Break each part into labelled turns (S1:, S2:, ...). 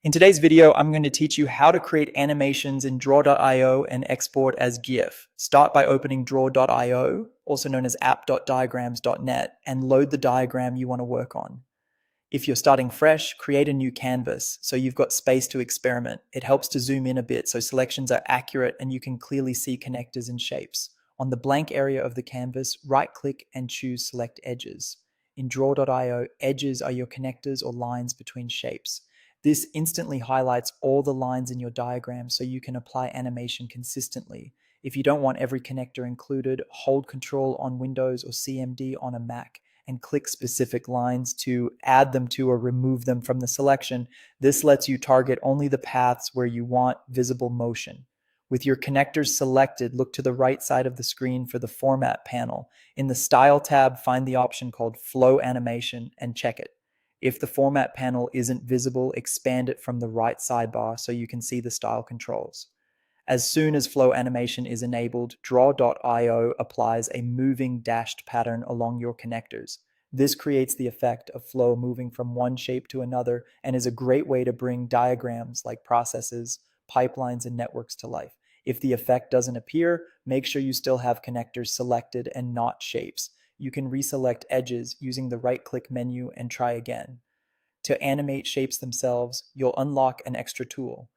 S1: In today's video, I'm going to teach you how to create animations in draw.io and export as GIF. Start by opening draw.io, also known as app.diagrams.net, and load the diagram you want to work on. If you're starting fresh, create a new canvas so you've got space to experiment. It helps to zoom in a bit so selections are accurate and you can clearly see connectors and shapes. On the blank area of the canvas, right-click and choose Select Edges. In draw.io, edges are your connectors or lines between shapes. This instantly highlights all the lines in your diagram so you can apply animation consistently. If you don't want every connector included, hold Control on Windows or CMD on a Mac and click specific lines to add them to or remove them from the selection. This lets you target only the paths where you want visible motion. With your connectors selected, look to the right side of the screen for the Format panel. In the Style tab, find the option called Flow Animation and check it. If the Format panel isn't visible, expand it from the right sidebar so you can see the style controls. As soon as flow animation is enabled, draw.io applies a moving dashed pattern along your connectors. This creates the effect of flow moving from one shape to another and is a great way to bring diagrams like processes, pipelines, and networks to life. If the effect doesn't appear, make sure you still have connectors selected and not shapes. You can reselect edges using the right-click menu and try again. To animate shapes themselves, you'll unlock an extra tool.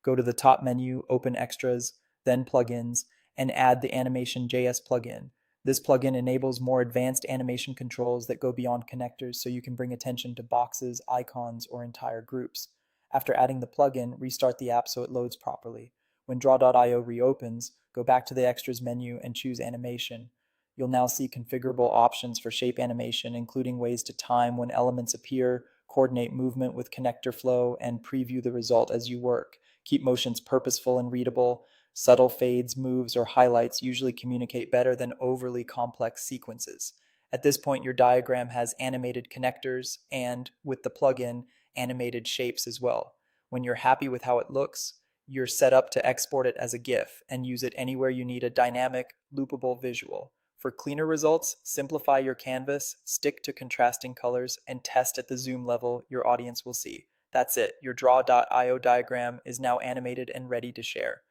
S1: Go to the top menu, open Extras, then Plugins, and add the Animation.js plugin. This plugin enables more advanced animation controls that go beyond connectors so you can bring attention to boxes, icons, or entire groups. After adding the plugin, restart the app so it loads properly. When draw.io reopens, go back to the Extras menu and choose Animation. You'll now see configurable options for shape animation, including ways to time when elements appear, coordinate movement with connector flow, and preview the result as you work. Keep motions purposeful and readable. Subtle fades, moves, or highlights usually communicate better than overly complex sequences. At this point, your diagram has animated connectors and, with the plugin, animated shapes as well. When you're happy with how it looks, you're set up to export it as a GIF and use it anywhere you need a dynamic, loopable visual. For cleaner results, simplify your canvas, stick to contrasting colors, and test at the zoom level your audience will see. That's it. Your draw.io diagram is now animated and ready to share.